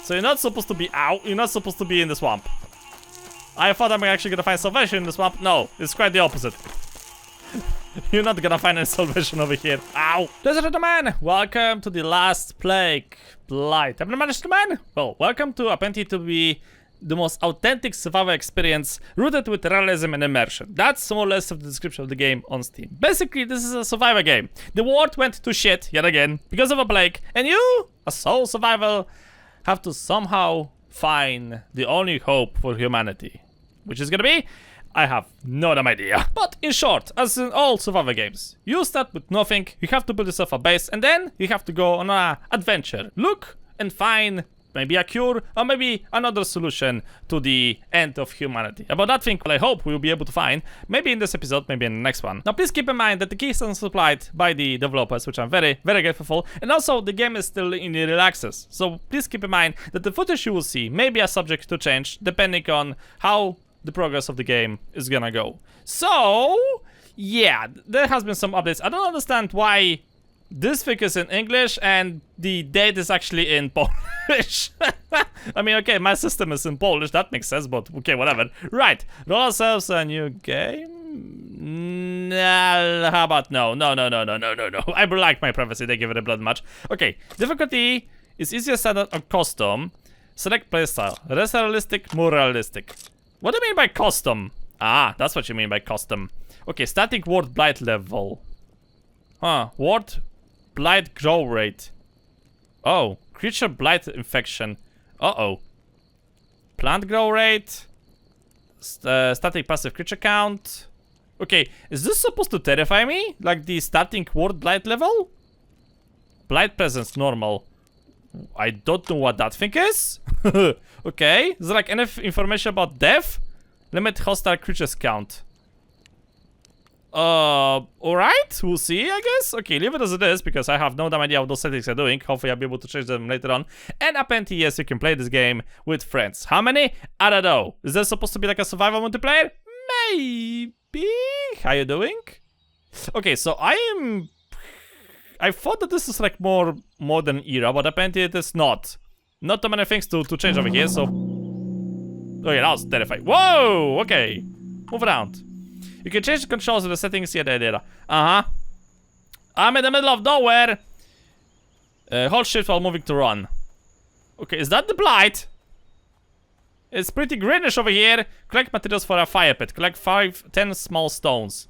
So you're not supposed to be out. You're not supposed to be in the swamp. I thought I'm actually gonna find salvation in the swamp. No, it's quite the opposite. You're not gonna find any salvation over here. Ow! Desert Man, welcome to the last plague, Blight. Have you managed to man? Well, welcome to apparently to be the most authentic survival experience rooted with realism and immersion. That's more or less of the description of the game on Steam. Basically, this is a survivor game. The world went to shit yet again because of a plague, and you, a sole survivor, have to somehow find the only hope for humanity. Which is gonna be? I have no damn idea. But in short, as in all survivor games, you start with nothing, you have to build yourself a base, and then you have to go on an adventure. Look and find maybe a cure, or maybe another solution to the end of humanity. About that thing, I hope we'll be able to find, maybe in this episode, maybe in the next one. Now please keep in mind that the keys are supplied by the developers, which I'm very, very grateful for, and also the game is still in early access. So please keep in mind that the footage you will see may be subject to change, depending on how the progress of the game is gonna go. So, yeah, there has been some updates. I don't understand why this thing is in English and the date is actually in Polish. I mean, okay, my system is in Polish, that makes sense, but okay, whatever. Right, roll ourselves a new game? Nah, how about no. I like my privacy, they give it a blood match. Okay, difficulty is easier standard or custom. Select playstyle, less realistic, more realistic. What do you mean by custom? Ah, that's what you mean by custom. Okay, static ward blight level. Huh, ward blight grow rate. Oh, creature blight infection. Uh-oh. Plant grow rate. Static passive creature count. Okay, is this supposed to terrify me? Like the static ward blight level? Blight presence normal. I don't know what that thing is. Okay, is there like any information about death? Limit hostile creatures count. Alright, we'll see, I guess. Okay, leave it as it is, because I have no damn idea what those settings are doing. Hopefully I'll be able to change them later on. And apparently, yes, you can play this game with friends. How many? I don't know. Is there supposed to be like a survival multiplayer? Maybe? How you doing? Okay, so I thought that this is like more modern era, but apparently it is not. Not too many things to change over here, so... Okay, that was terrifying. Whoa! Okay. Move around. You can change the controls of the settings here. Uh-huh. I'm in the middle of nowhere. Hold shift while moving to run. Okay, is that the Blight? It's pretty greenish over here. Collect materials for a fire pit. Collect 10 small stones.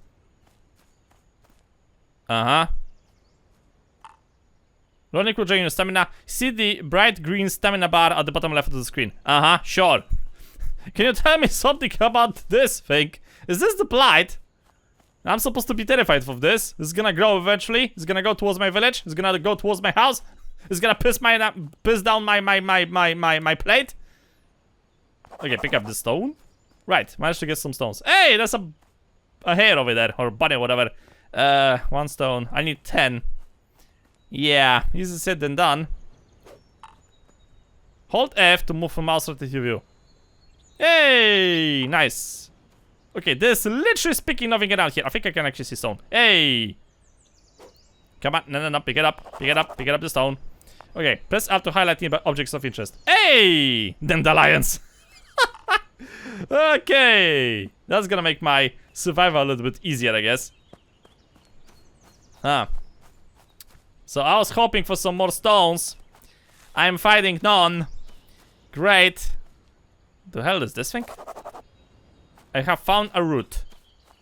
Uh-huh. Running will drain your stamina. See the bright green stamina bar at the bottom left of the screen. Uh-huh, sure. Can you tell me something about this thing? Is this the Blight? I'm supposed to be terrified of this. It's gonna grow eventually. It's gonna go towards my village. It's gonna go towards my house. It's gonna piss down my plate. Okay, pick up the stone. Right, managed to get some stones. Hey, there's a hare over there, or bunny, whatever. 1 stone. I need 10. Yeah, easier said than done. Hold F to move from mouse right to view. Hey, nice. Okay, there's literally speaking nothing around here. I think I can actually see stone. Hey. Come on, no, pick it up, pick it up the stone. Okay, press F to highlight nearby objects of interest. Hey, dandelions. Okay, that's gonna make my survival a little bit easier, I guess. Huh. So I was hoping for some more stones. I'm finding none. Great. The hell is this thing? I have found a root.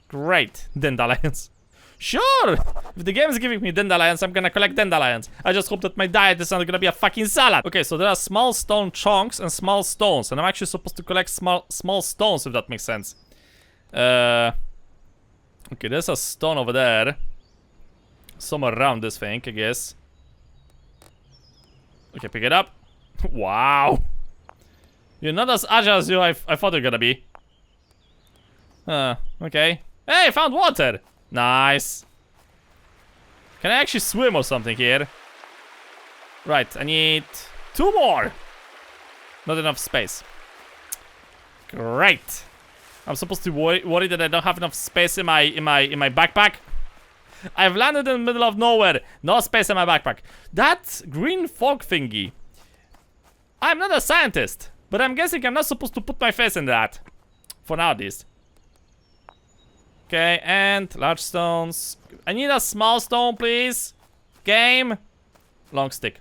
Great. Dandelions. Sure! If the game is giving me dandelions, I'm gonna collect dandelions. I just hope that my diet is not gonna be a fucking salad. Okay, so there are small stone chunks and small stones. And I'm actually supposed to collect small stones, if that makes sense. Okay, there's a stone over there. Somewhere around this thing, I guess. Okay, pick it up. Wow. You're not as agile as I thought you're gonna be. Okay. Hey, found water. Nice. Can I actually swim or something here? Right, I need 2 more. Not enough space. Great. I'm supposed to worry that I don't have enough space in my backpack. I've landed in the middle of nowhere. No space in my backpack. That green fog thingy. I'm not a scientist, but I'm guessing I'm not supposed to put my face in that. For now, at least. Okay, and large stones. I need a small stone, please. Game. Long stick.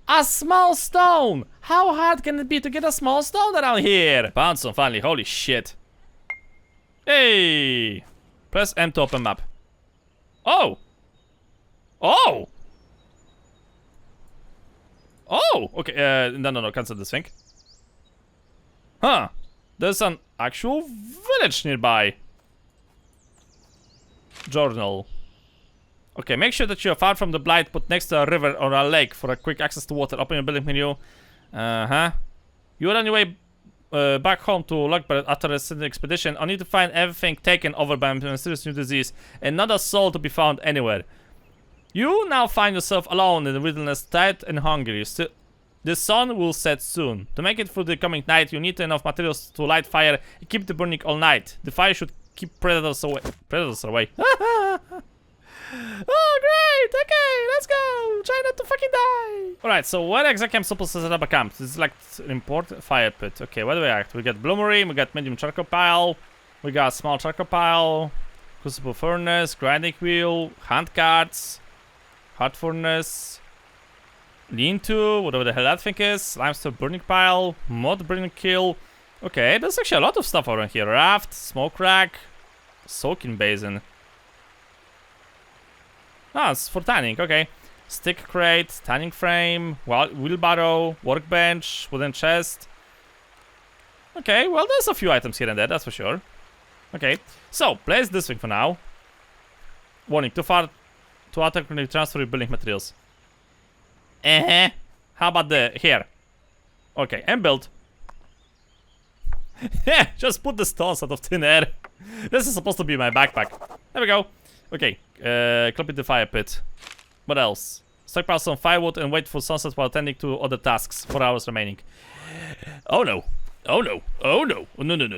A small stone! How hard can it be to get a small stone around here? Found some finally, holy shit. Hey! Press M to open map. Oh! Oh! Oh! Okay, no, cancel this thing. Huh. There's an actual village nearby. Journal. Okay, make sure that you are far from the Blight, put next to a river or a lake for a quick access to water. Open your building menu. You're on your way back home to Lockbird after a recent expedition. Only to find everything taken over by a mysterious new disease and not a soul to be found anywhere. You now find yourself alone in the wilderness, tired and hungry. The sun will set soon. To make it through the coming night, you need enough materials to light fire and keep it burning all night. The fire should keep predators away. Oh, great! Okay, let's go! Try not to fucking die! Alright, so where exactly I'm supposed to set up a camp? This is like an important fire pit. Okay, where do we act? We got bloomery, we got medium charcoal pile, we got small charcoal pile, crucible furnace, grinding wheel, hand carts, hot furnace, lean-to, whatever the hell that thing is, limestone burning pile, mud burning kiln. Okay, there's actually a lot of stuff around here. Raft, smoke rack, soaking basin. Ah, it's for tanning, okay. Stick crate, tanning frame, wheelbarrow, workbench, wooden chest. Okay, well, there's a few items here and there, that's for sure. Okay, so, place this thing for now. Warning, too far to attack when you transfer your building materials. How about here? Okay, and build. Yeah, just put the stones out of thin air. This is supposed to be my backpack. There we go. Okay, copy the fire pit. What else? Stockpile some firewood and wait for sunset while attending to other tasks. 4 hours remaining. Oh no. Oh no. Oh no. Oh, no.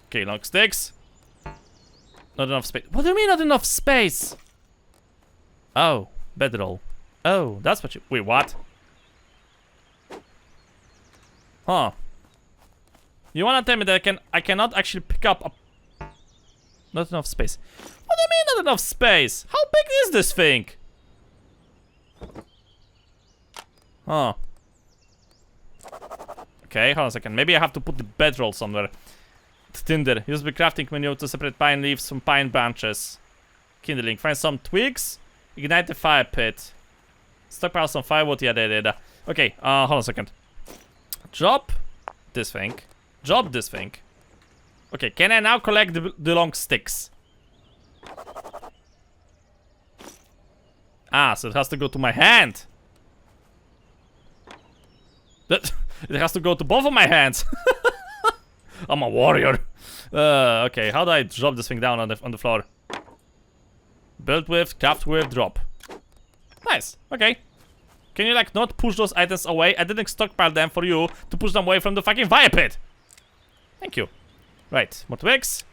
Okay, long sticks. Not enough space. What do you mean not enough space? Oh, bedroll. Oh, that's what you... Wait, what? Huh. You wanna tell me that I cannot actually pick up a... Not enough space. What do you mean not enough space? How big is this thing? Huh. Okay, hold on a second. Maybe I have to put the bedroll somewhere. Tinder. Use the crafting menu to separate pine leaves from pine branches. Kindling. Find some twigs. Ignite the fire pit. Stockpile some firewood. Yeah. Okay, hold on a second. Drop this thing. Drop this thing. Okay, can I now collect the long sticks? Ah, so it has to go to my hand. It has to go to both of my hands. I'm a warrior. Okay, how do I drop this thing down on the floor? Build with, craft with, drop. Nice. Okay. Can you like not push those items away? I didn't stockpile them for you to push them away from the fucking fire pit. Thank you. Right, more twigs.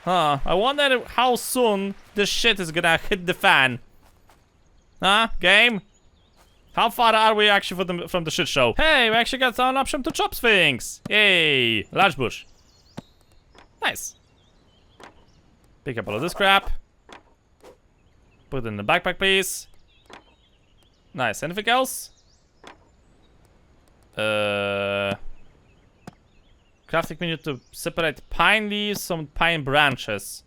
Huh, I wonder how soon this shit is gonna hit the fan. Huh, game? How far are we actually from the shit show? Hey, we actually got an option to chop things. Hey, large bush. Nice. Pick up all of this crap. Put it in the backpack, please. Nice, anything else? Crafting menu to separate pine leaves from pine branches.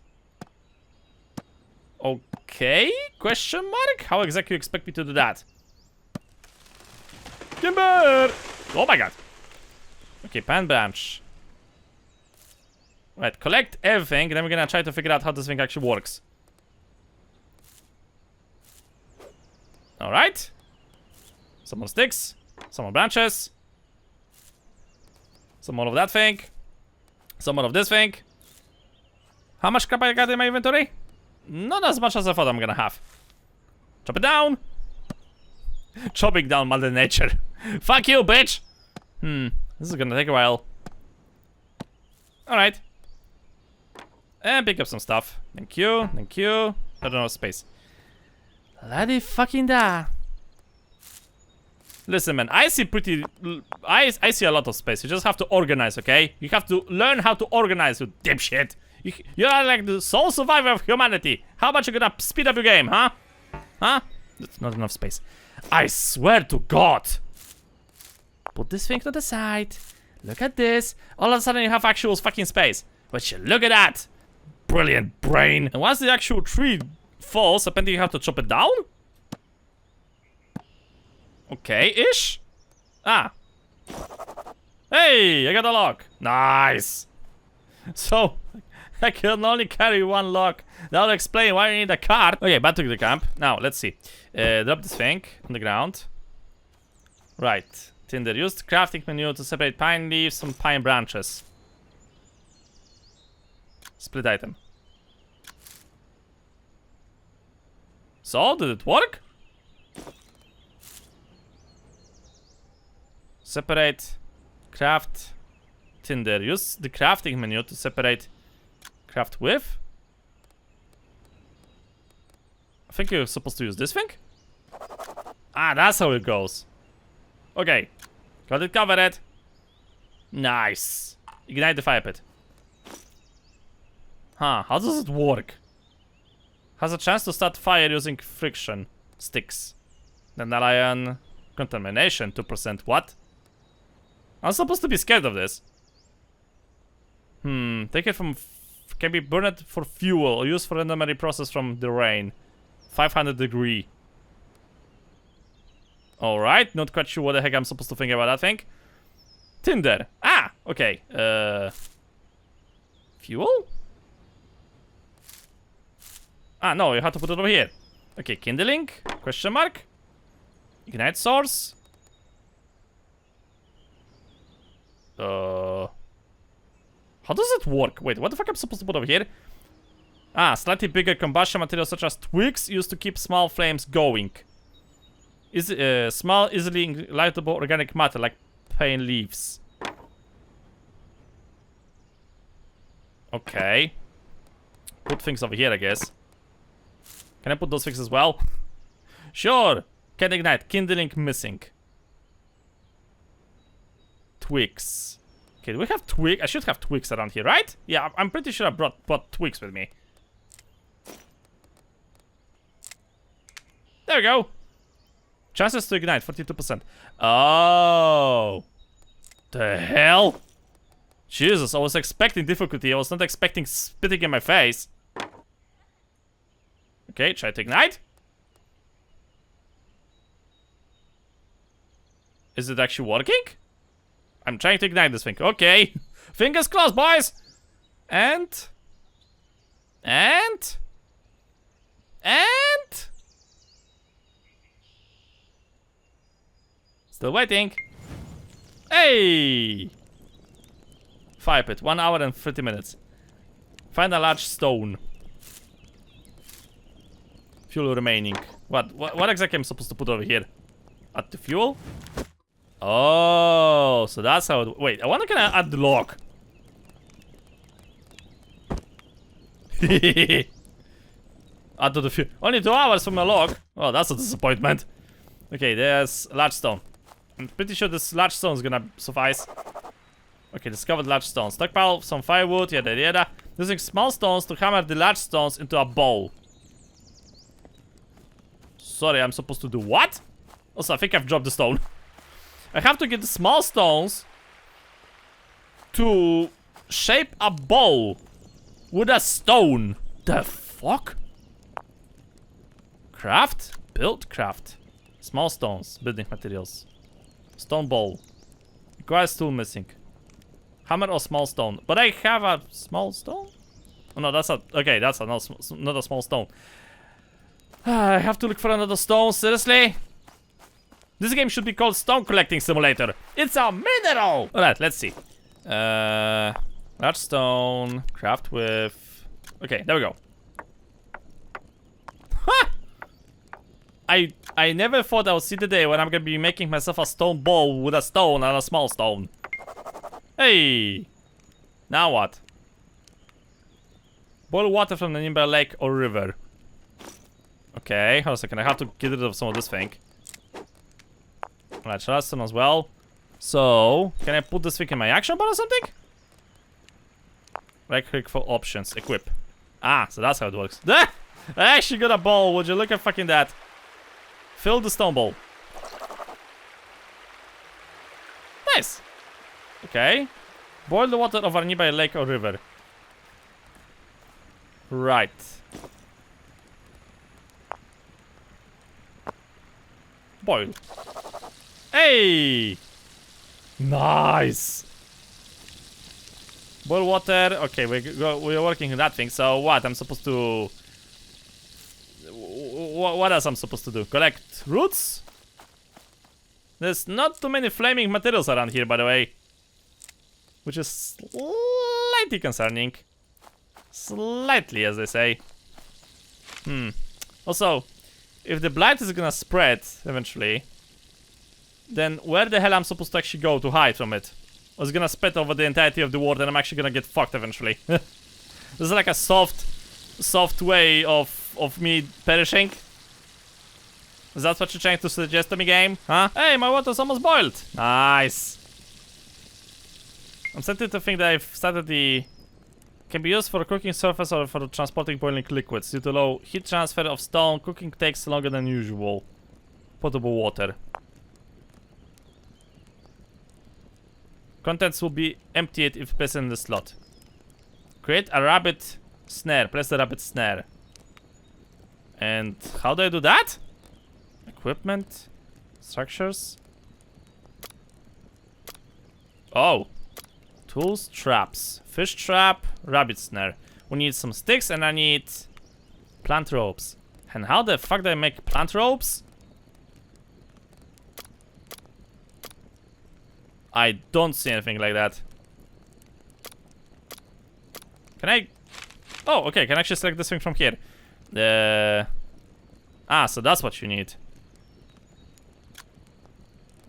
Okay? Question mark? How exactly you expect me to do that? Timber! Oh my god. Okay, pine branch. Right, collect everything, and then we're gonna try to figure out how this thing actually works. Alright. Some more sticks. Some more branches. Some more of that thing. Some more of this thing. How much crap I got in my inventory? Not as much as I thought I'm gonna have. Chop it down. Chopping down Mother Nature. Fuck you, bitch! This is gonna take a while. Alright. And pick up some stuff. Thank you, thank you. I don't know, space. Bloody fucking da. Listen, man, I see I see a lot of space. You just have to organize, okay? You have to learn how to organize, you dipshit. You're like the sole survivor of humanity. How about you gonna speed up your game, huh? Huh? That's not enough space. I swear to God. Put this thing to the side. Look at this. All of a sudden you have actual fucking space. But look at that. Brilliant brain. And once the actual tree falls, apparently you have to chop it down? Okay-ish? Ah. Hey, I got a lock. Nice. So, I can only carry one lock. That'll explain why you need a cart. Okay, back to the camp. Now, let's see. Drop this thing on the ground. Right. Tinder. Use the crafting menu to separate pine leaves from pine branches. Split item. So, did it work? Separate, craft, tinder. Use the crafting menu to separate craft with. I think you're supposed to use this thing. Ah, that's how it goes. Okay, got it covered. Nice. Ignite the fire pit. Huh, how does it work? Has a chance to start fire using friction sticks. Then iron contamination 2%. What? I'm supposed to be scared of this. Take it from... can be burned for fuel or used for randomly process from the rain. 500 degree. Alright, not quite sure what the heck I'm supposed to think about that thing. Tinder. Ah, okay. Fuel? Ah, no, you have to put it over here. Okay, kindling? Question mark? Ignite source? How does it work? Wait, what the fuck am I supposed to put over here? Ah, slightly bigger combustion materials such as twigs used to keep small flames going. Small, easily lightable organic matter like pine leaves. Okay. Put things over here, I guess. Can I put those things as well? Sure. Can ignite. Kindling missing. Twigs. Okay, do we have twigs? I should have twigs around here, right? Yeah, I'm pretty sure I brought twigs with me. There we go. Chances to ignite, 42%. Oh. The hell? Jesus, I was expecting difficulty. I was not expecting spitting in my face. Okay, try to ignite. Is it actually working? I'm trying to ignite this thing. Okay. Fingers crossed, boys. And... Still waiting. Hey! Fire pit. 1 hour and 30 minutes. Find a large stone. Fuel remaining. What exactly am I supposed to put over here? Add the fuel? Oh, so that's how it... Wait, I wonder can I add the log? Add to the fuel. Only 2 hours for my log. Oh, that's a disappointment. Okay, there's large stone. I'm pretty sure this large stone is gonna suffice. Okay, discovered large stone. Stockpile some firewood, yada yada. Using small stones to hammer the large stones into a bowl. Sorry, I'm supposed to do what? Also, I think I've dropped the stone. I have to get the small stones to shape a bowl with a stone. The fuck? Craft? Build? Craft. Small stones. Building materials. Stone bowl. Requires tool missing. Hammer or small stone. But I have a small stone? Oh no, that's a... Okay, that's not a small stone. I have to look for another stone, seriously? This game should be called Stone Collecting Simulator. It's a mineral! Alright, let's see. Large stone. Craft with... Okay, there we go. Ha! I never thought I would see the day when I'm gonna be making myself a stone bowl with a stone and a small stone. Hey! Now what? Boil water from the nearby lake or river. Okay, hold on a second. I have to get rid of some of this thing. Alright, redstone as well. So, can I put this thing in my action bar or something? Right click for options, equip. Ah, so that's how it works. I actually got a ball, would you look at fucking that. Fill the stone bowl. Nice. Okay. Boil the water of a nearby lake or river. Right. Boil. Hey! Nice! Boil water. Okay, we're working on that thing. So what? I'm supposed to... What else I'm supposed to do? Collect roots? There's not too many flaming materials around here, by the way. Which is slightly concerning. Slightly, as they say. Also, if the blight is gonna spread eventually, then where the hell I'm supposed to actually go to hide from it? Or it's gonna spread over the entirety of the world and I'm actually gonna get fucked eventually. This is like a soft way of me perishing. Is that what you're trying to suggest to me, game? Huh? Hey, my water's almost boiled. Nice. I'm starting to think that I've started the... Can be used for a cooking surface or for transporting boiling liquids. Due to low heat transfer of stone, cooking takes longer than usual. Potable water. Contents will be emptied if placed in the slot. Create a rabbit snare. Press the rabbit snare. And how do I do that? Equipment. Structures. Oh. Tools, traps. Fish trap, rabbit snare. We need some sticks and I need plant ropes. And how the fuck do I make plant ropes? I don't see anything like that. Can I... Oh, okay, can I actually select this thing from here? Ah, so that's what you need.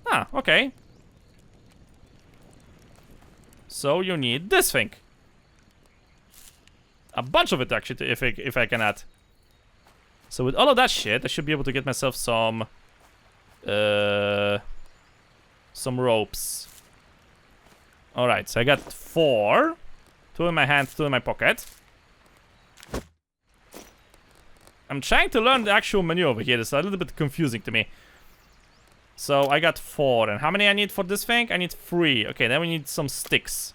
Ah, okay. So you need this thing. A bunch of it, actually, if I can add. So with all of that shit, I should be able to get myself some ropes. Alright, so I got 4. 2 in my hand, 2 in my pocket. I'm trying to learn the actual menu over here. It's a little bit confusing to me. So I got 4. And how many I need for this thing? I need 3. Okay, then we need some sticks.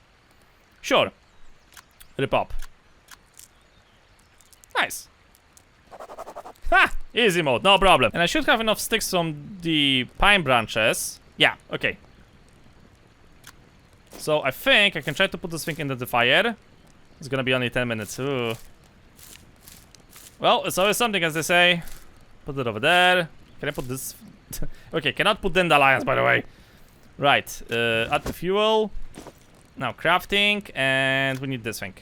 Sure. Rip up. Nice. Ha! Easy mode, no problem. And I should have enough sticks from the pine branches. Yeah, okay. So I think I can try to put this thing into the fire. It's gonna be only 10 minutes. Ooh. Well, it's always something, as they say. Put it over there. Can I put this? Okay, cannot put dandelions, by the way. Right, add the fuel. Now crafting, and we need this thing.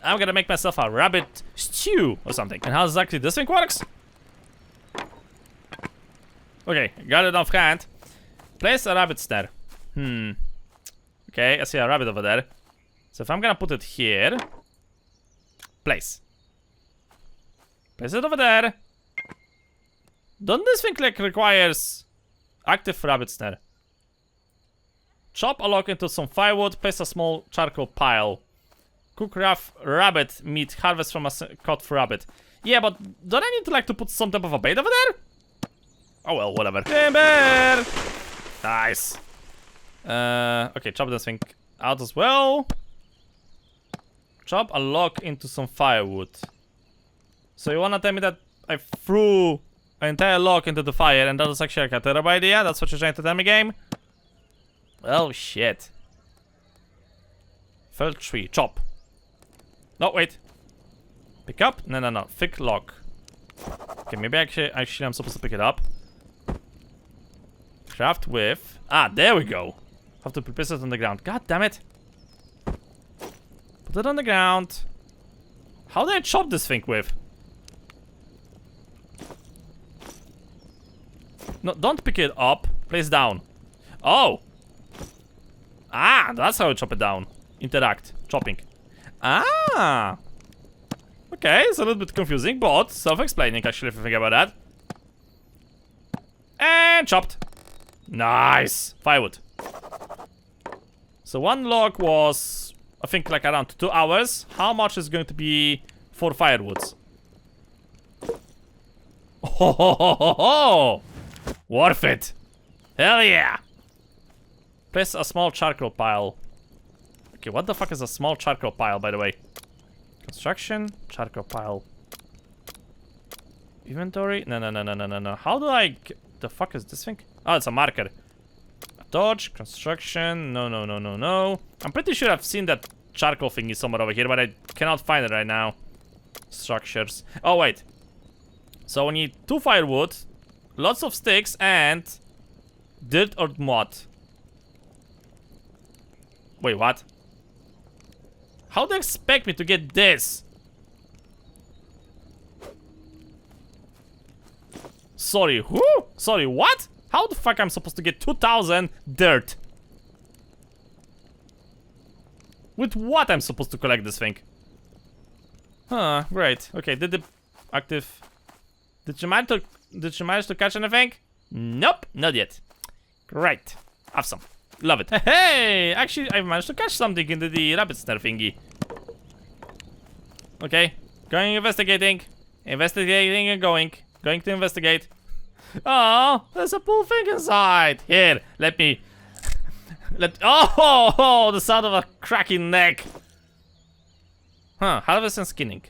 I'm gonna make myself a rabbit stew or something. And how exactly this thing works? Okay, got it off hand. Place a rabbit snare. Okay, I see a rabbit over there. So if I'm gonna put it here, place. Place it over there. Don't this thing like requires active rabbit snare? Chop a log into some firewood, place a small charcoal pile. Cook rough rabbit meat, harvest from a caught rabbit. Yeah, but don't I need to like to put some type of a bait over there? Oh well, whatever. Timber! Nice. Okay, chop this thing out as well. Chop a log into some firewood. So you wanna tell me that I threw an entire log into the fire and that was actually like a terrible idea? That's what you're trying to tell me, game? Well, shit. Fell tree, chop. No, wait. Pick up? No. Thick log. Okay, maybe actually I'm supposed to pick it up. Craft with... Ah, there we go. Have to place it on the ground. God damn it. Put it on the ground. How do I chop this thing with? No, don't pick it up. Place down. Oh. Ah, that's how I chop it down. Interact. Chopping. Ah. Okay, it's a little bit confusing, but self-explaining actually if you think about that. And chopped. Nice! Firewood. So one log was, I think, like around 2 hours. How much is going to be 4 firewoods? Oh, ho, ho, ho, ho. Worth it. Hell yeah. Place a small charcoal pile. Okay, what the fuck is a small charcoal pile, by the way? Construction, charcoal pile. Inventory? No. How do I get... The fuck is this thing? Oh, it's a marker. A torch, construction. No. I'm pretty sure I've seen that charcoal thingy somewhere over here, but I cannot find it right now. Structures. Oh, wait. So we need 2 firewood, lots of sticks, and dirt or mud. Wait, what? How do you expect me to get this? Sorry, who? Sorry, what? How the fuck I'm supposed to get 2,000 dirt? With what I'm supposed to collect this thing? Huh, great. Okay, did you manage to catch anything? Nope, not yet. Great. Awesome. Love it. Hey, actually, I managed to catch something in the rabbit snare thingy. Okay, going investigating. Investigating and going. Going to investigate. Oh, there's a pool thing inside. Here, let me... Oh, the sound of a cracking neck. Huh, harvest and skinning.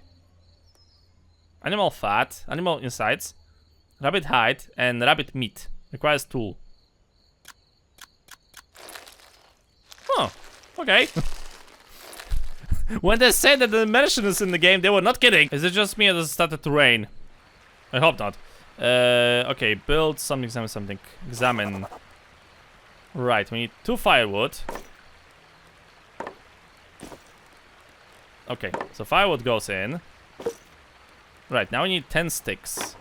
Animal fat, animal insides, rabbit hide, and rabbit meat. Requires tool. Oh, okay. When they said that the immersion is in the game, they were not kidding. Is it just me or does it started to rain? I hope not. Okay, build something. Examine. Right, we need 2 firewood. Okay, so firewood goes in. Right, now we need 10 sticks.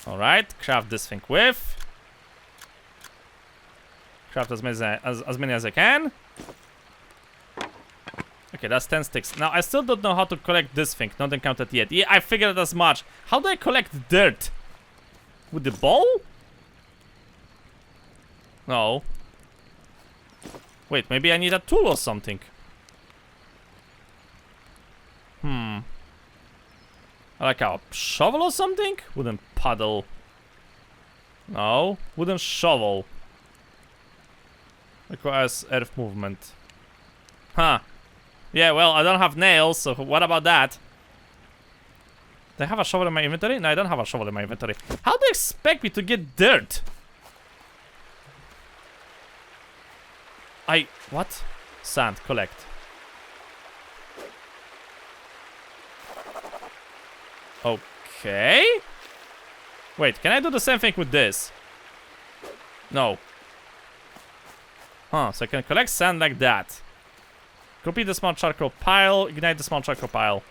Alright, craft this thing with. Craft as many as I can. Okay, that's 10 sticks. Now, I still don't know how to collect this thing. Not encountered yet. Yeah, I figured as much. How do I collect dirt? With the bowl? No. Wait, maybe I need a tool or something. Like a shovel or something? Wooden paddle. No. Wooden shovel. Requires earth movement. Huh. Yeah, well, I don't have nails, so what about that? Do I have a shovel in my inventory? No, I don't have a shovel in my inventory. How do you expect me to get dirt? What? Sand, collect. Okay. Wait, can I do the same thing with this? No. Huh, so I can collect sand like that. Complete the small charcoal pile, ignite the small charcoal pile.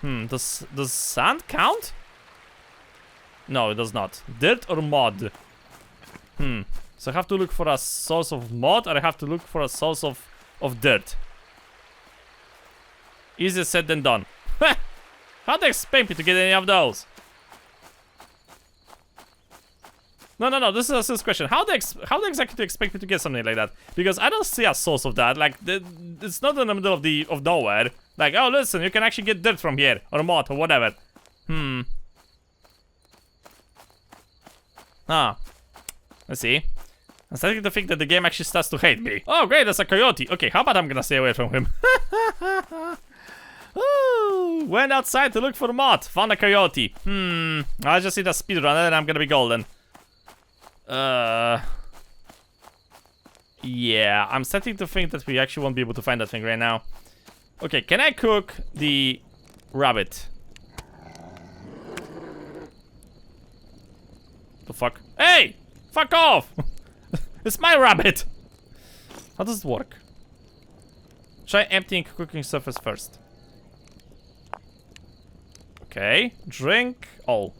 Does sand count? No, it does not. Dirt or mud? So I have to look for a source of mud, or I have to look for a source of dirt. Easier said than done. How do you expect me to get any of those? No, this is a serious question. How do exactly do you expect me to get something like that? Because I don't see a source of that. Like, it's not in the middle of nowhere. Like, oh, listen, you can actually get dirt from here, or mud, or whatever. Let's see. I'm starting to think that the game actually starts to hate me. Oh, great, that's a coyote. Okay, how about I'm gonna stay away from him? Ooh, went outside to look for mud. Found a coyote. I just need a speedrunner and I'm gonna be golden. Yeah, I'm starting to think that we actually won't be able to find that thing right now. Okay, can I cook the rabbit? The fuck? Hey! Fuck off! It's my rabbit! How does it work? Try emptying cooking surface first. Okay, drink all.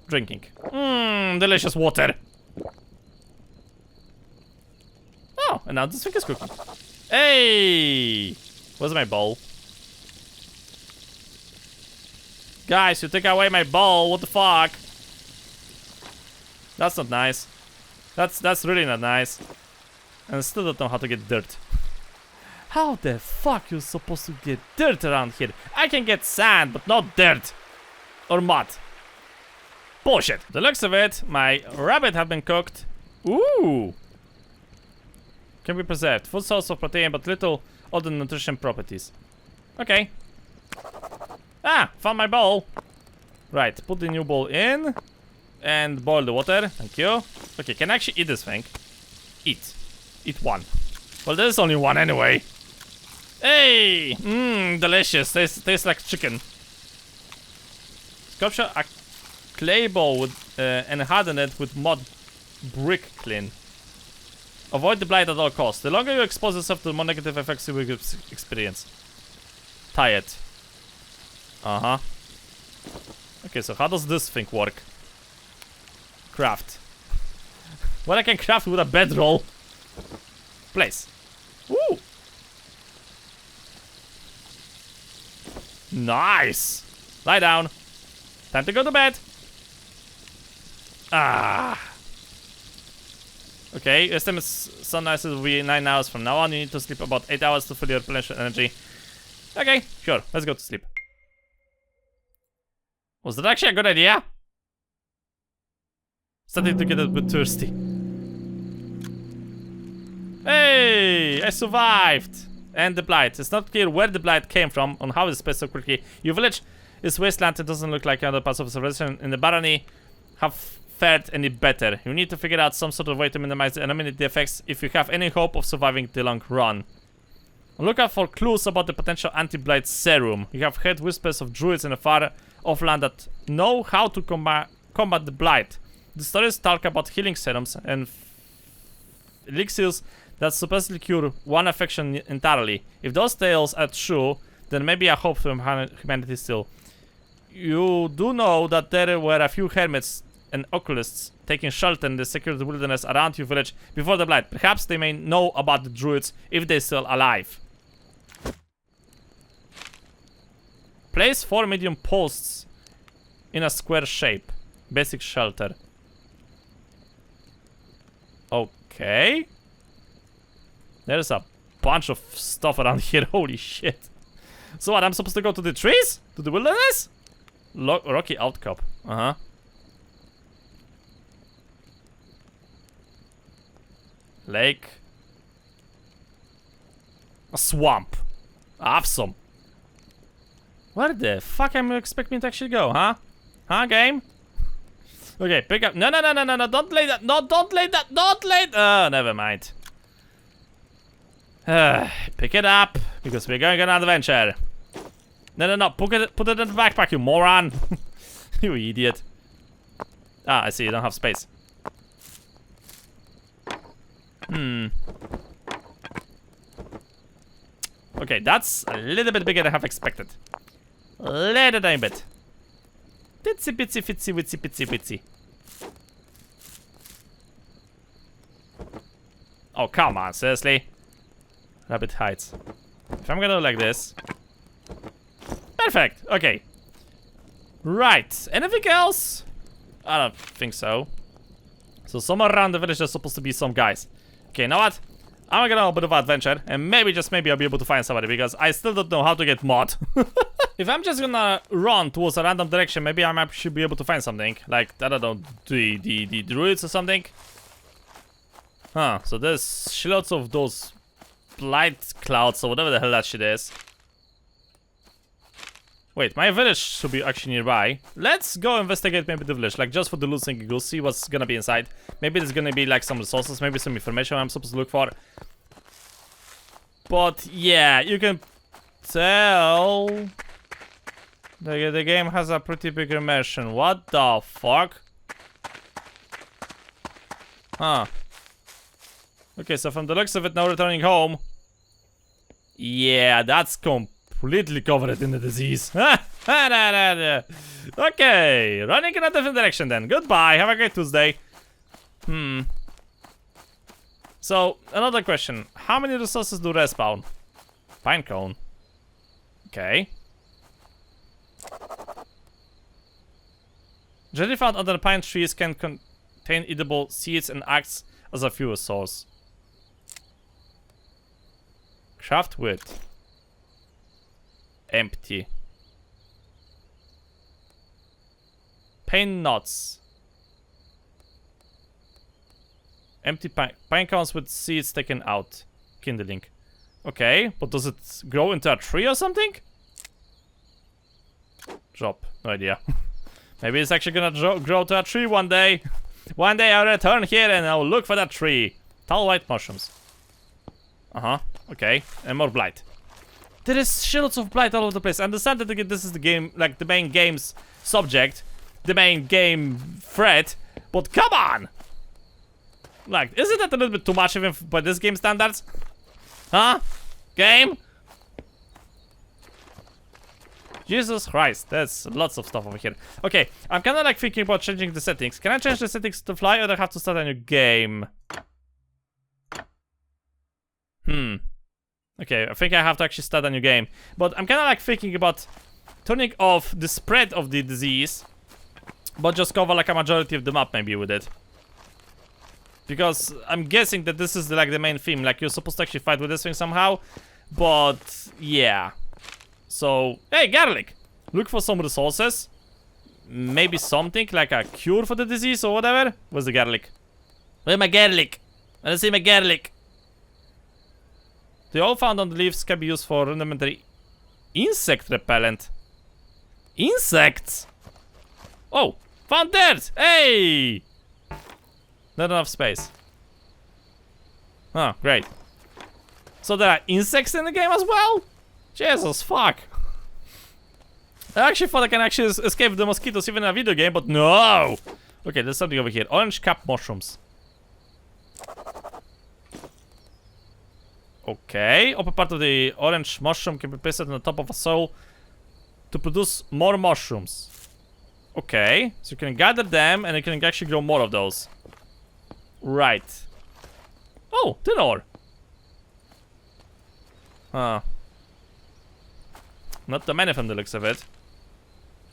Drinking. Delicious water. Oh, and now this thing is cooking. Hey! Where's my bowl? Guys, you take away my ball. What the fuck? That's not nice. That's really not nice. And I still don't know how to get dirt. How the fuck you supposed to get dirt around here? I can get sand, but not dirt. Or mud. Bullshit. The looks of it, my rabbit have been cooked. Ooh. Can be preserved. Food source of protein, but little other nutrition properties. Okay. Ah, found my bowl. Right, put the new bowl in. And boil the water. Thank you. Okay, can I actually eat this thing? Eat. Eat one. Well, there's only one anyway. Hey! Mmm, delicious. Tastes like chicken. Sculpture a clay bowl with, and harden it with mud brick clean. Avoid the blight at all costs. The longer you expose yourself to the more negative effects you will experience. Tie it. Uh-huh. Okay, so how does this thing work? Craft. Well, I can craft with a bedroll. Place. Woo! Nice! Lie down. Time to go to bed. Ah. Okay, estimate sunrise will be 9 hours from now on. You need to sleep about 8 hours to fully replenish your energy. Okay, sure. Let's go to sleep. Was that actually a good idea? Starting to get a bit thirsty. Hey, I survived. And the blight. It's not clear where the blight came from, on how it spread so quickly. Your village is wasteland. It doesn't look like other parts of civilization in the barony have fared any better. You need to figure out some sort of way to minimize and eliminate the effects if you have any hope of surviving the long run. Look out for clues about the potential anti-blight serum. You have heard whispers of druids in the far off land that know how to combat the blight. The stories talk about healing serums and elixirs that supposedly cure one affection entirely. If those tales are true, then maybe a hope for humanity still. You do know that there were a few hermits and oculists taking shelter in the secure wilderness around your village before the blight. Perhaps they may know about the druids if they're still alive. Place 4 medium posts in a square shape. Basic shelter. Okay. There's a bunch of stuff around here. Holy shit. So what, I'm supposed to go to the trees? To the wilderness? Rocky outcrop. Uh-huh. Lake. A swamp. Awesome. Where the fuck am I expecting to actually go, huh? Huh, game? Okay, pick up. No, don't lay that. No, don't lay that. Don't lay that. Oh, never mind. Pick it up, because we're going on an adventure. No. Put it in the backpack, you moron. You idiot. Ah, I see. You don't have space. Okay, that's a little bit bigger than I have expected. Little tiny bit. Titsy bitsy fitsy witsy pitsy witsy. Oh, come on, seriously? Rabbit hides. If I'm gonna do like this. Perfect, okay. Right, anything else? I don't think so. So somewhere around the village there's supposed to be some guys. Okay, you know what? I'm gonna have a bit of an adventure, and maybe, just maybe, I'll be able to find somebody, because I still don't know how to get mod. If I'm just gonna run towards a random direction, maybe I should be able to find something. Like, I don't know, the druids or something. Huh, so there's lots of those blight clouds or whatever the hell that shit is. Wait, my village should be actually nearby. Let's go investigate maybe the village, like just for the losing. We'll see what's gonna be inside. Maybe there's gonna be like some resources, maybe some information I'm supposed to look for. But yeah, you can tell the game has a pretty big immersion. What the fuck? Huh. Okay, so from the looks of it, now returning home. Yeah, that's completely covered in the disease. Okay, running in a different direction then. Goodbye, have a great Tuesday. So, another question. How many resources do respawn? Pine cone. Okay. Jelly found under pine trees can contain edible seeds and acts as a fuel source. Craft with. Empty. Pine nuts. Empty pine cones with seeds taken out. Kindling. Okay, but does it grow into a tree or something? Drop. No idea. Maybe it's actually gonna grow to a tree one day. One day I'll return here and I'll look for that tree. Tall white mushrooms. Uh-huh. Okay. And more blight. There is shitloads of blight all over the place. I understand that this is the game, like the main game's subject. The main game threat. But come on! Like, isn't that a little bit too much even by this game standards? Huh? Game? Jesus Christ, there's lots of stuff over here. Okay, I'm kind of like thinking about changing the settings. Can I change the settings to fly or do I have to start a new game? Okay, I think I have to actually start a new game. But I'm kind of like thinking about turning off the spread of the disease, but just cover like a majority of the map maybe with it. Because I'm guessing that this is like the main theme, like you're supposed to actually fight with this thing somehow. But yeah. So, hey, garlic! Look for some resources. Maybe something like a cure for the disease or whatever. Where's the garlic? Where's my garlic? I don't see my garlic. The oil found on the leaves can be used for rudimentary insect repellent. Insects? Oh, found dirt! Hey! Not enough space. Oh, great. So there are insects in the game as well? Jesus, fuck. I actually thought I can actually escape the mosquitoes even in a video game, but no! Okay, there's something over here. Orange cap mushrooms. Okay, upper part of the orange mushroom can be placed on the top of a soil to produce more mushrooms. Okay, so you can gather them and you can actually grow more of those. Right. Oh, tin ore. Huh. Not too many from the looks of it.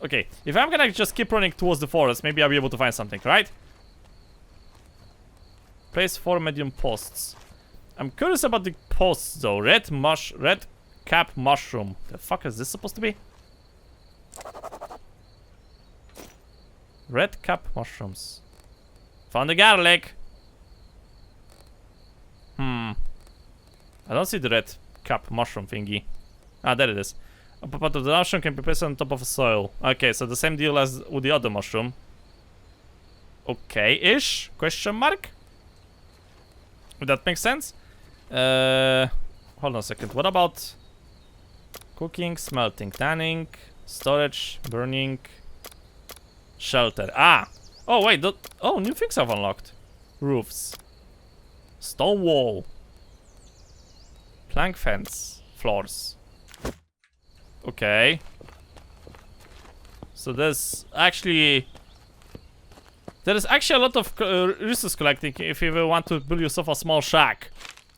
Okay, if I'm gonna just keep running towards the forest, maybe I'll be able to find something, right? Place 4 medium posts. I'm curious about the posts though. Red cap mushroom. The fuck is this supposed to be? Red cap mushrooms. Found the garlic. I don't see the red cap mushroom thingy. Ah, there it is. Upper part of the mushroom can be placed on top of a soil. Okay, so the same deal as with the other mushroom. Okay-ish? Question mark? If that makes sense. Hold on a second. What about cooking, smelting, tanning, storage, burning, shelter? Ah! Oh, wait. Oh, new things have unlocked. Roofs. Stone wall. Plank fence. Floors. Okay. So there's actually... There is actually a lot of resource collecting if you want to build yourself a small shack.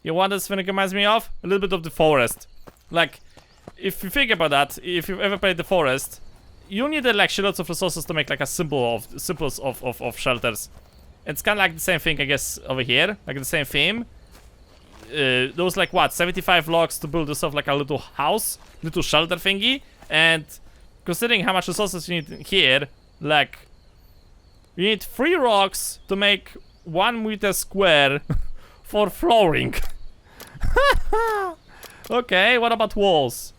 You know what this thing reminds me of? A little bit of the forest. Like, if you think about that, if you've ever played the forest, you need like lots of resources to make like a simples of shelters. It's kind of like the same thing, I guess, over here. Like the same theme. Those like what, 75 logs to build yourself like a little house, little shelter thingy. And considering how much resources you need here, like you need 3 rocks to make 1 meter square for flooring. Okay, what about walls?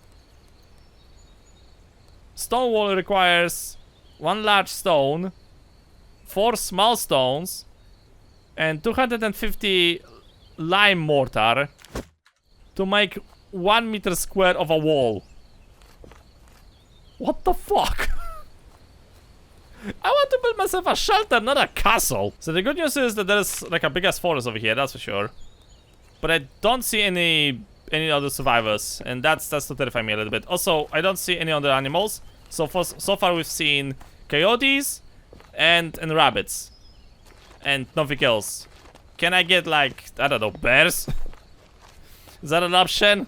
Stone wall requires 1 large stone, 4 small stones, and 250 lime mortar to make 1 meter square of a wall. What the fuck? I want to build myself a shelter, not a castle. So the good news is that there's like a big ass forest over here, that's for sure. But I don't see any other survivors, and that's to terrify me a little bit. Also, I don't see any other animals. So far we've seen coyotes and rabbits, and nothing else. Can I get like, I don't know, bears? Is that an option?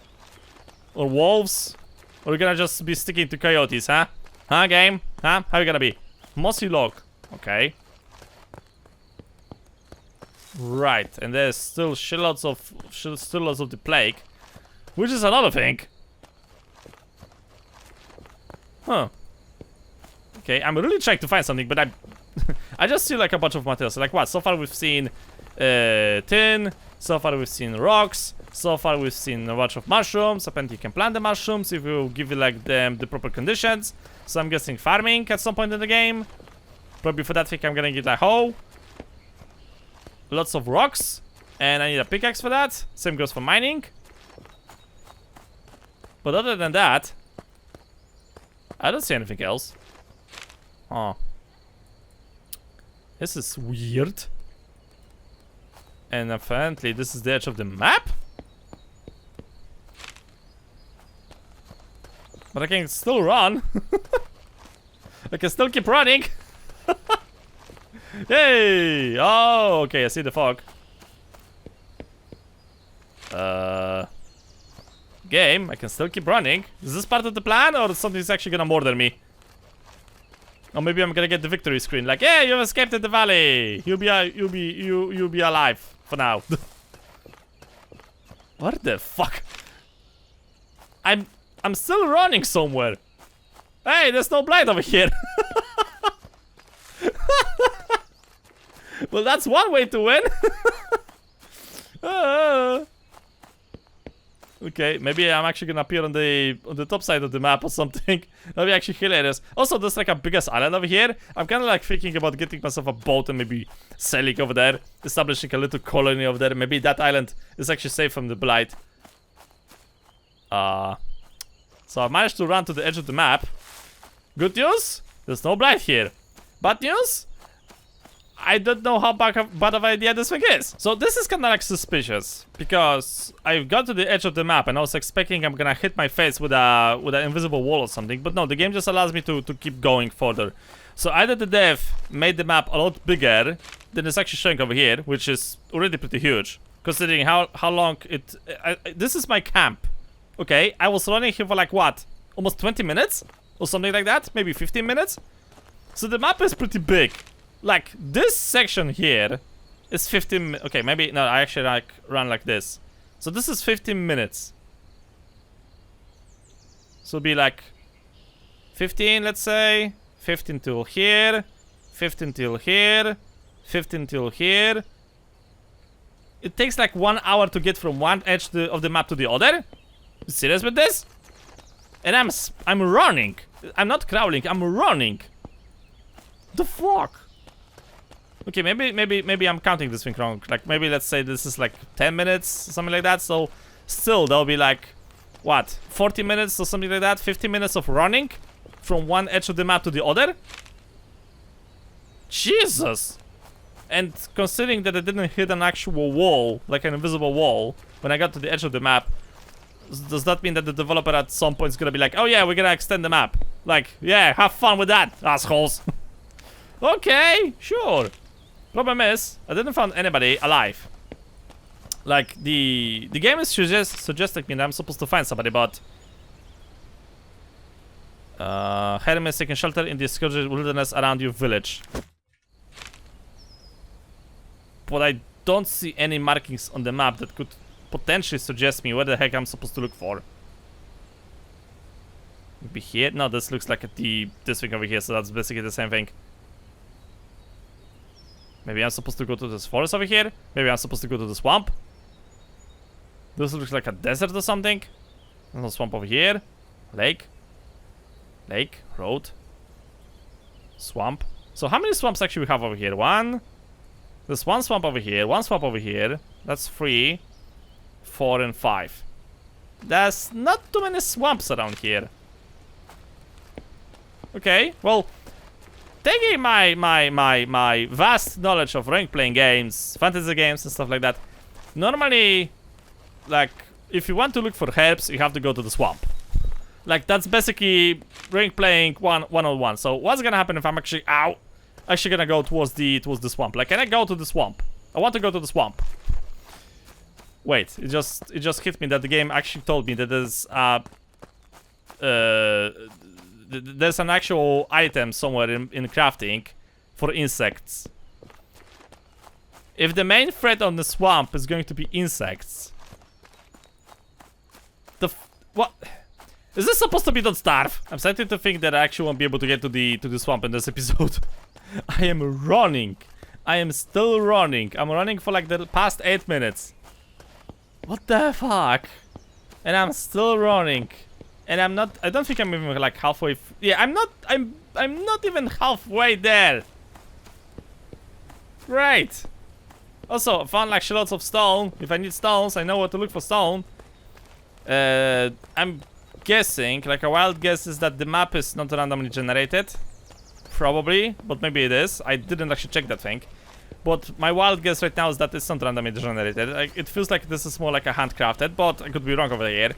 Or wolves? Or are we gonna just be sticking to coyotes, huh? Huh, game? Huh? How are you gonna be? Mossy log. Okay. Right, and there's still lots of the plague, which is another thing. Huh. Okay, I'm really trying to find something, but I just see like a bunch of materials. Like what? So far we've seen tin. So far we've seen rocks. So far we've seen a bunch of mushrooms. Apparently you can plant the mushrooms if you give it like them the proper conditions. So I'm guessing farming at some point in the game. Probably for that thing I'm gonna get a hoe. Lots of rocks. And I need a pickaxe for that. Same goes for mining. But other than that, I don't see anything else. Oh. This is weird. And apparently this is the edge of the map? But I can still run. I can still keep running. Hey! Oh, okay, I see the fog. Game, I can still keep running. Is this part of the plan, or something's actually gonna murder me? Or maybe I'm gonna get the victory screen, like, hey, you've escaped in the valley. You'll be alive for now. What the fuck? I'm still running somewhere. Hey, there's no Blight over here. Well, that's one way to win. Okay, maybe I'm actually gonna appear on the top side of the map or something. That'd be actually hilarious. Also, there's like a biggest island over here. I'm kind of like thinking about getting myself a boat and maybe sailing over there, establishing a little colony over there. Maybe that island is actually safe from the Blight. So I managed to run to the edge of the map. Good news, there's no Blight here. Bad news, I don't know how bad of an idea this thing is. So this is kind of like suspicious, because I got to the edge of the map and I was expecting I'm gonna hit my face with an invisible wall or something, but no, the game just allows me to keep going further. So either the dev made the map a lot bigger than it's actually showing over here, which is already pretty huge, considering how long it... this is my camp, okay? I was running here for like what? Almost 20 minutes? Or something like that? Maybe 15 minutes? So the map is pretty big. Like, this section here is 15... Okay, maybe... No, I actually like run like this. So this is 15 minutes. So it'll be like 15, let's say. 15 till here. 15 till here. 15 till here. It takes like 1 hour to get from one edge of the map to the other. You serious with this? And I'm running. I'm not crawling, I'm running. The fuck? Okay, maybe I'm counting this thing wrong. Like, maybe let's say this is like 10 minutes, something like that. So, still, there'll be like, what, 40 minutes or something like that? 50 minutes of running from one edge of the map to the other? Jesus! And considering that I didn't hit an actual wall, like an invisible wall, when I got to the edge of the map, does that mean that the developer at some point is gonna be like, oh yeah, we're gonna extend the map? Like, yeah, have fun with that, assholes. Okay, sure. Problem is, I didn't find anybody alive. Like, the game is suggesting me that I'm supposed to find somebody, but... Hermes taking shelter in the scourged wilderness around your village. But I don't see any markings on the map that could potentially suggest me where the heck I'm supposed to look for. Maybe here? No, this looks like this thing over here, so that's basically the same thing. Maybe I'm supposed to go to this forest over here? Maybe I'm supposed to go to the swamp? This looks like a desert or something. There's a swamp over here. Lake. Lake. Road. Swamp. So how many swamps actually we have over here? One. There's one swamp over here. One swamp over here. That's 3, 4, and 5. There's not too many swamps around here. Okay, well, taking my vast knowledge of rank playing games, fantasy games and stuff like that, normally, like, if you want to look for herbs, you have to go to the swamp. Like, that's basically rank playing 101. So what's gonna happen if I'm actually gonna go towards the swamp? Like, can I go to the swamp? I want to go to the swamp. Wait, it just hit me that the game actually told me that there's an actual item somewhere in crafting for insects. If the main threat on the swamp is going to be insects, what? Is this supposed to be don't starve? I'm starting to think that I actually won't be able to get to the swamp in this episode. I am running. I am still running. I'm running for like the past 8 minutes. What the fuck? And I'm still running. And I'm not. I don't think I'm even like halfway. Yeah, I'm not. I'm not even halfway there. Great. Also, I found like lots of stone. If I need stones, I know where to look for stone. I'm guessing, like a wild guess is that the map is not randomly generated. Probably, but maybe it is. I didn't actually check that thing. But my wild guess right now is that it's not randomly generated. Like, it feels like this is more like a handcrafted, but I could be wrong over here.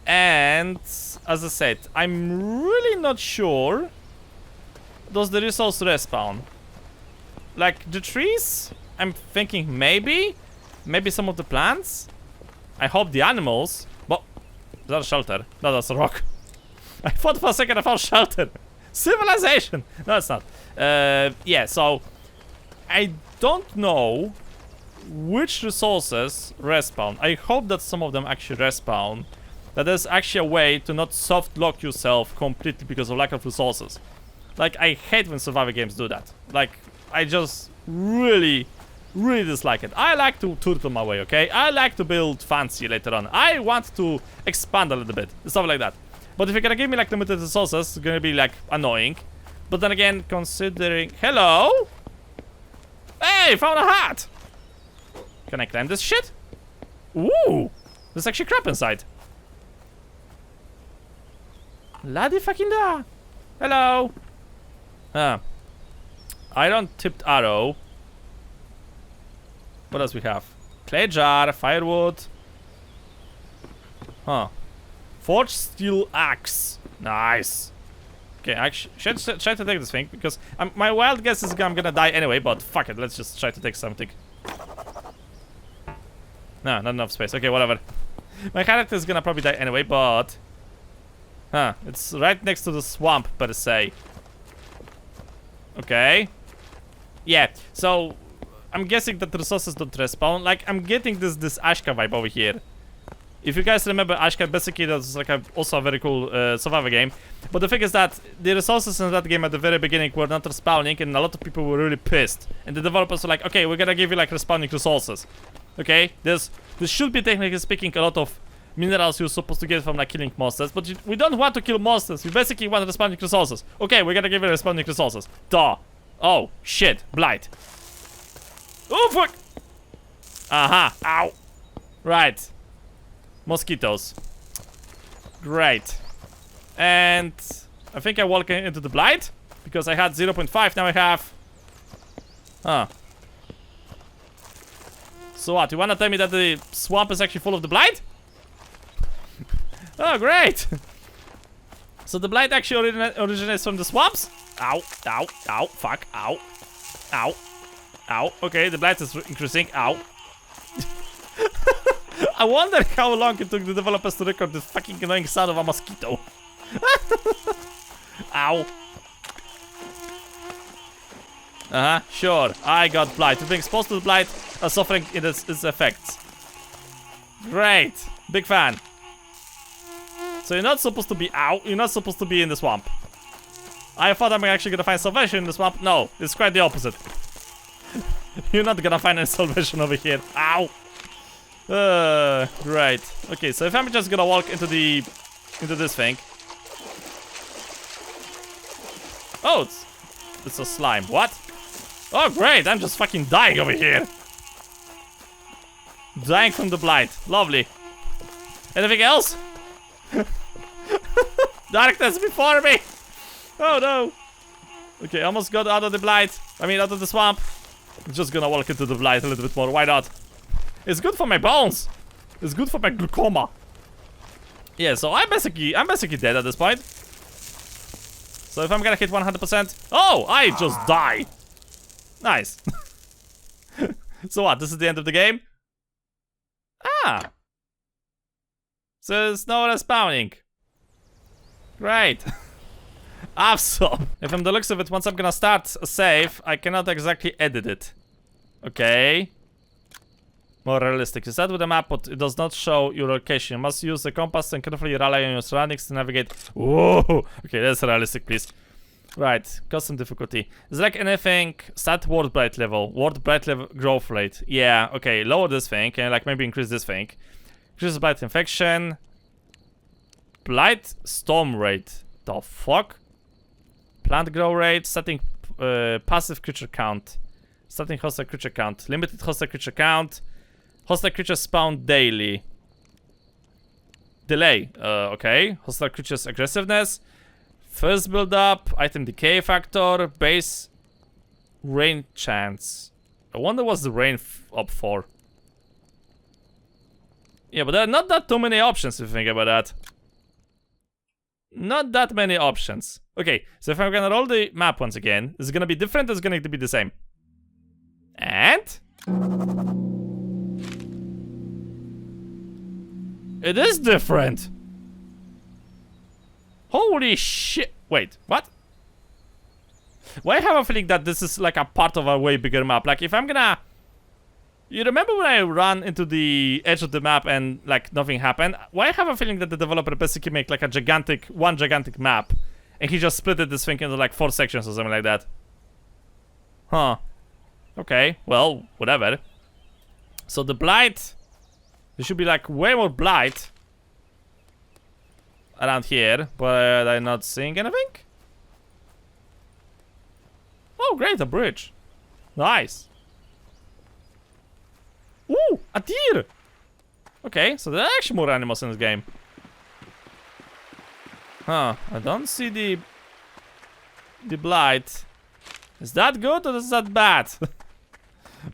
And, as I said, I'm really not sure. Does the resource respawn? Like, the trees? I'm thinking maybe. Maybe some of the plants? I hope the animals. But, is that a shelter? No, that's a rock. I thought for a second I found shelter. Civilization! No, it's not. Yeah, so I don't know which resources respawn. I hope that some of them actually respawn. That there's actually a way to not soft lock yourself completely because of lack of resources. Like, I hate when survival games do that. Like, I just really dislike it. I like to turtle my way, okay? I like to build fancy later on. I want to expand a little bit, stuff like that. But if you're gonna give me like limited resources, it's gonna be like annoying. But then again, considering... Hello? Hey, found a hat! Can I climb this shit? Ooh! There's actually crap inside. Ladi fucking da! Hello! Iron tipped arrow. What else we have? Clay jar, firewood. Huh. Forged steel axe. Nice. Okay, I should try to take this thing because my wild guess is I'm gonna die anyway, but fuck it, let's just try to take something. No, not enough space. Okay, whatever. My character is gonna probably die anyway, but... Huh, it's right next to the swamp, per se. Okay. Yeah, so... I'm guessing that the resources don't respawn. Like, I'm getting this Ashka vibe over here. If you guys remember Ashka, basically that's like also a very cool survival game. But the thing is that the resources in that game at the very beginning were not respawning, and a lot of people were really pissed. And the developers were like, okay, we're gonna give you like respawning resources. Okay, this should be technically speaking a lot of minerals you're supposed to get from like killing monsters, but we don't want to kill monsters. We basically want respawning resources. Okay, we're gonna give you respawning resources. Duh. Oh shit, Blight. Oh fuck. Aha. Ow. Right. Mosquitoes. Great. And I think I walk into the Blight because I had 0.5, now I have... Huh. So what, you wanna tell me that the swamp is actually full of the Blight? Oh, great! So the Blight actually originates from the swamps? Ow, ow, ow, fuck, ow. Ow. Ow. Okay, the Blight is increasing. Ow. I wonder how long it took the developers to record this fucking annoying sound of a mosquito. Ow. Sure. I got Blight. You've been exposed to the Blight are suffering in its effects. Great. Big fan. So you're not supposed to be... Ow. You're not supposed to be in the swamp. I thought I'm actually gonna find salvation in the swamp. No, it's quite the opposite. You're not gonna find any salvation over here. Ow. Right. Okay, so if I'm just gonna walk into this thing. Oh, it's a slime. What? Oh, great. I'm just fucking dying over here. Dying from the Blight. Lovely. Anything else? Darkness before me. Oh, no. Okay, almost got out of the Blight. I mean, out of the swamp. I'm just gonna walk into the Blight a little bit more. Why not? It's good for my bones. It's good for my glaucoma. Yeah, so I'm basically dead at this point. So if I'm gonna hit 100%... Oh, I just die. Nice. So what, this is the end of the game? Ah. So there's no respawning. Great. Awesome. If I'm the looks of it, once I'm gonna start a save, I cannot exactly edit it. Okay. More realistic. You start with a map, but it does not show your location. You must use the compass and carefully rely on your surroundings to navigate. Whoa. Okay, that's realistic, please. Right, custom difficulty. Is like anything, start word blight level growth rate. Yeah, okay, lower this thing and like maybe increase this thing. Increase blight infection. Blight storm rate. The fuck? Plant grow rate, setting passive creature count. Starting hostile creature count. Limited hostile creature count. Hostile creatures spawn daily. Delay. Okay. Hostile creatures aggressiveness. First build up, item decay factor, base rain chance. I wonder what's the rain up for. Yeah, but there are not that too many options if you think about that. Not that many options. Okay, so if I'm gonna roll the map once again, is it gonna be different or is it gonna be the same? And? It is different! Holy shit! Wait, what? Why I have a feeling that this is like a part of a way bigger map? Like if I'm gonna... You remember when I ran into the edge of the map and like nothing happened? Why I have a feeling that the developer basically made like a one gigantic map and he just split this thing into like 4 sections or something like that. Huh. Okay, well, whatever. So the Blight... There should be like way more Blight around here, but I'm not seeing anything. Oh, great, a bridge. Nice. Ooh, a deer. Okay, so there are actually more animals in this game. Huh, I don't see the Blight. Is that good or is that bad?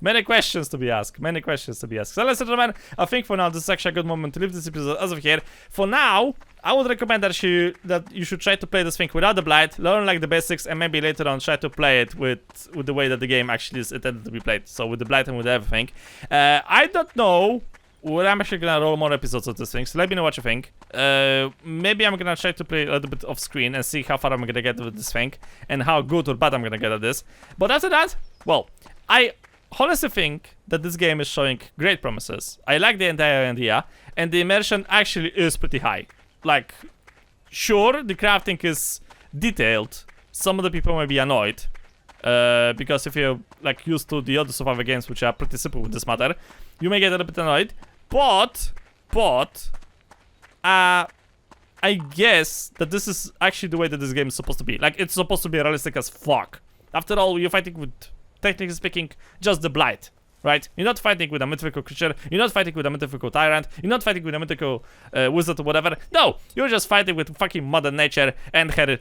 Many questions to be asked. Many questions to be asked. So, ladies and gentlemen, I think for now this is actually a good moment to leave this episode as of here. For now, I would recommend that you should try to play this thing without the Blight, learn like the basics, and maybe later on try to play it with the way that the game actually is intended to be played. So with the Blight and with everything. I don't know whether I'm actually gonna roll more episodes of this thing. So let me know what you think. Maybe I'm gonna try to play a little bit off screen and see how far I'm gonna get with this thing and how good or bad I'm gonna get at this. But after that, well, I honestly think that this game is showing great promises. I like the entire idea, and the immersion actually is pretty high. Like, sure, the crafting is detailed. Some of the people may be annoyed, because if you're like used to the other survival games, which are pretty simple with this matter, you may get a little bit annoyed. But, I guess that this is actually the way that this game is supposed to be. Like, it's supposed to be realistic as fuck. After all, you're fighting with, technically speaking, just the Blight, right? You're not fighting with a mythical creature, you're not fighting with a mythical tyrant, you're not fighting with a mythical wizard or whatever. No, you're just fighting with fucking Mother Nature and her,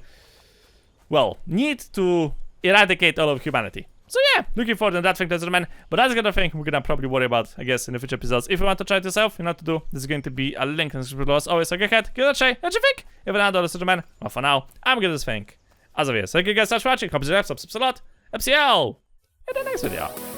well, need to eradicate all of humanity. So yeah, looking forward to that thing, gentlemen. But that's the kind of thing we're gonna probably worry about, I guess, in the future episodes. If you want to try it yourself, you know what to do. There's going to be a link in the description below. As always, so go ahead, give it a try. What you think? If you're not, gentlemen, well, for now, I'm gonna just think. As of here, so thank you guys so much for watching. Hope you subscribe a lot. FCL! In the next video.